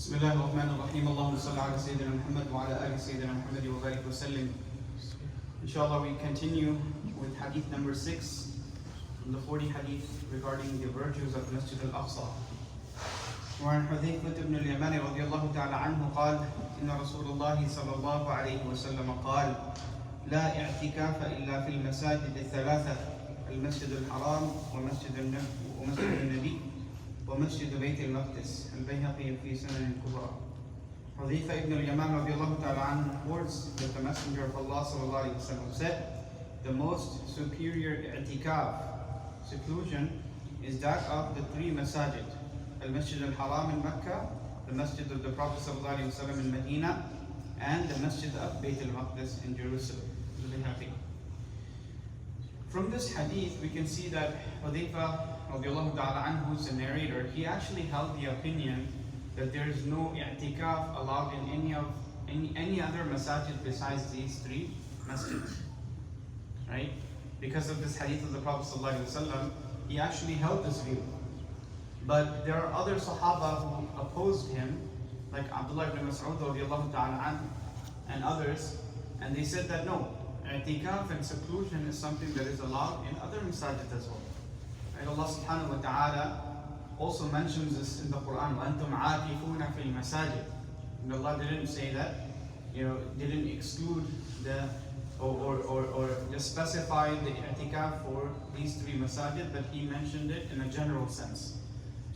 بسم الله الرحمن الرحيم اللهم صل على سيدنا محمد وعلى آل سيدنا محمد وبارك وسلم. Inshallah, we continue with hadith number 6 from the 40 hadith regarding the virtues of Masjid Al-Aqsa. وعن حذيفة بن اليمان رضي الله تعالى عنه قال إن رسول الله صلى الله عليه وسلم قال لا اعتكاف إلا في المساجد الثلاثة المسجد الحرام ومسجد النبي ومسجد بيت المقدس البيهقي في سنن الكبرى. Hadith ibn al-Yaman radiallahu ta'ala anhu reports that the Messenger of Allah sallallahu alayhi wa sallam said, the most superior i'tikaf, seclusion, is that of the three masajid, al-Masjid al-Haram in Mecca, the Masjid of the Prophet sallallahu alayhi wa sallam in Medina, and the Masjid of Bayt al-Maqdis in Jerusalem. Al-Bayhaqi. From this hadith, we can see that Hudayfa radiallahu ta'ala anhu, who's the narrator, he actually held the opinion that there is no i'tikaf allowed in any other masajid besides these three masjids. Right? Because of this hadith of the Prophet sallallahu alaihi wasallam, he actually held this view. But there are other Sahaba who opposed him, like Abdullah ibn Mas'ud radiallahu ta'ala anhu and others, and they said that no, i'tikaf and seclusion is something that is allowed in other masajid as well. Right? Allah subhanahu wa ta'ala also mentions this in the Quran, وَأَنْتُمْ عَاكِفُونَ فِي الْمَسَاجِدِ. And Allah didn't say that, didn't exclude or just specify the i'tikaf for these three masajid, but He mentioned it in a general sense.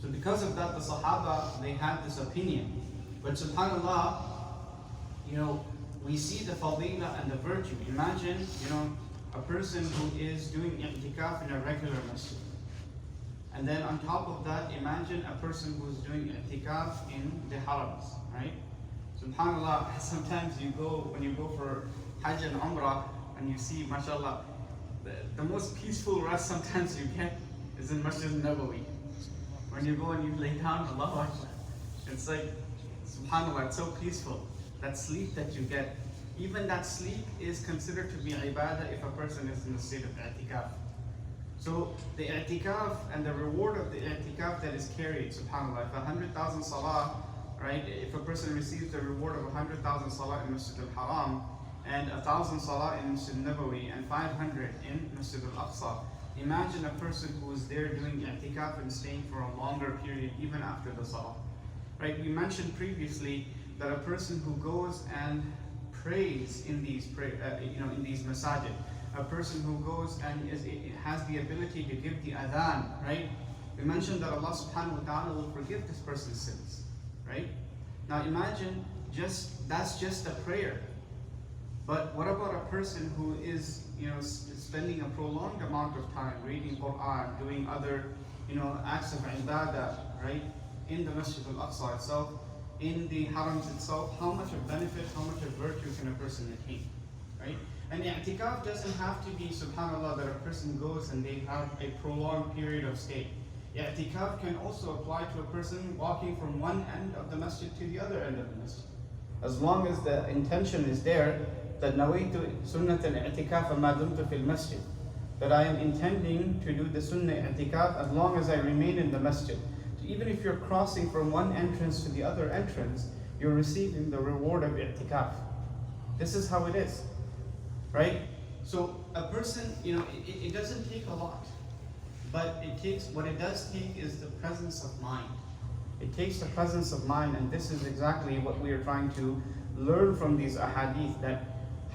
So because of that, the Sahaba, they had this opinion. But subhanAllah, we see the fadila and the virtue. Imagine, a person who is doing i'tikaf in a regular masjid. And then on top of that, imagine a person who's doing i'tikaf in the harams, right? SubhanAllah, sometimes when you go for Hajj and Umrah, and you see, mashallah, the most peaceful rest sometimes you get is in Masjid Nabawi. When you go and you lay down, Allahu Akbar, it's like, SubhanAllah, it's so peaceful. That sleep that you get, even that sleep is considered to be ibadah if a person is in a state of i'tikaf. So the i'tikaf and the reward of the i'tikaf that is carried, subhanAllah, if 100,000 salah, right, if a person receives the reward of 100,000 salah in Masjid Al-Haram, and 1,000 salah in Masjid Nabawi, and 500 in Masjid Al-Aqsa, imagine a person who is there doing i'tikaf and staying for a longer period, even after the salah. Right, we mentioned previously that a person who goes and prays in these in these masajid, a person who goes and has the ability to give the adhan, right? We mentioned that Allah subhanahu wa ta'ala will forgive this person's sins, right? Now imagine that's just a prayer. But what about a person who is spending a prolonged amount of time reading Quran, doing other acts of ibadah, right? In the Masjid Al-Aqsa itself, in the harams itself, how much of benefit, how much of virtue can a person attain, right? And i'tikaf doesn't have to be, subhanAllah, that a person goes and they have a prolonged period of stay. I'tikaf can also apply to a person walking from one end of the masjid to the other end of the masjid. As long as the intention is there, that nawaitu sunnat al-i'tikaf ma dumtu fil masjid, that I am intending to do the sunnah i'tikaf as long as I remain in the masjid. So even if you're crossing from one entrance to the other entrance, you're receiving the reward of i'tikaf. This is how it is. Right? So a person, it doesn't take a lot, but what it does take is the presence of mind. It takes the presence of mind, and this is exactly what we are trying to learn from these ahadith, that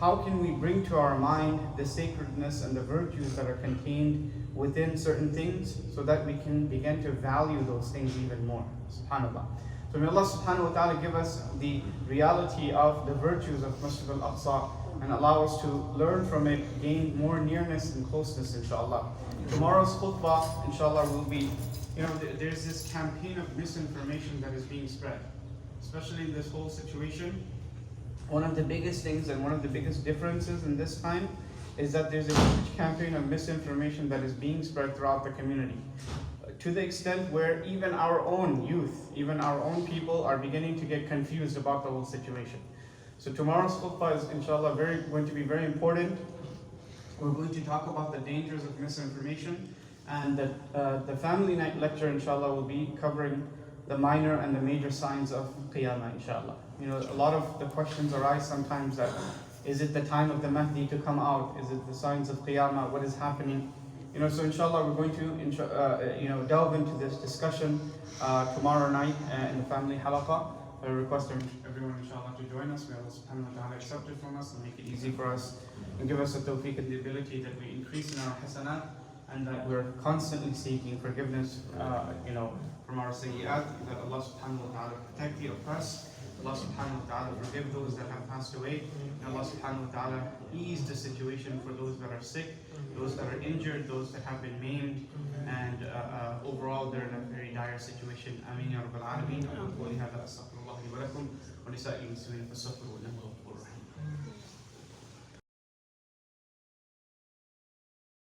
how can we bring to our mind the sacredness and the virtues that are contained within certain things, so that we can begin to value those things even more. SubhanAllah. So may Allah subhanahu wa ta'ala give us the reality of the virtues of Masjid Al-Aqsa, and allow us to learn from it, gain more nearness and closeness, inshallah. Tomorrow's khutbah, inshallah, will be, there's this campaign of misinformation that is being spread, especially in this whole situation. One of the biggest things and one of the biggest differences in this time is that there's a huge campaign of misinformation that is being spread throughout the community, to the extent where even our own youth, even our own people are beginning to get confused about the whole situation. So tomorrow's khutbah is, inshallah, going to be very important. We're going to talk about the dangers of misinformation, and the family night lecture, inshallah, will be covering the minor and the major signs of Qiyamah, inshallah. You know, a lot of the questions arise sometimes that, is it the time of the Mahdi to come out? Is it the signs of Qiyamah? What is happening? You know, so inshallah we're going to delve into this discussion tomorrow night in the family halaqah. I request everyone inshallah to join us. May Allah subhanahu wa ta'ala accept it from us and make it easy for us and give us the tawfiq and the ability that we increase in our hasanat and that we're constantly seeking forgiveness from our sayyi'at, that Allah subhanahu wa ta'ala protect the oppressed, Allah subhanahu wa ta'ala forgive those that have passed away, and Allah subhanahu wa ta'ala ease the situation for those that are sick, those that are injured, those that have been maimed, and overall they're in a very dire situation. Ameen ya Rabbal Alameen. أقول قولي هذا أستغفر الله لي ولكم ولسائر المسلمين فاستغفروه إنه هو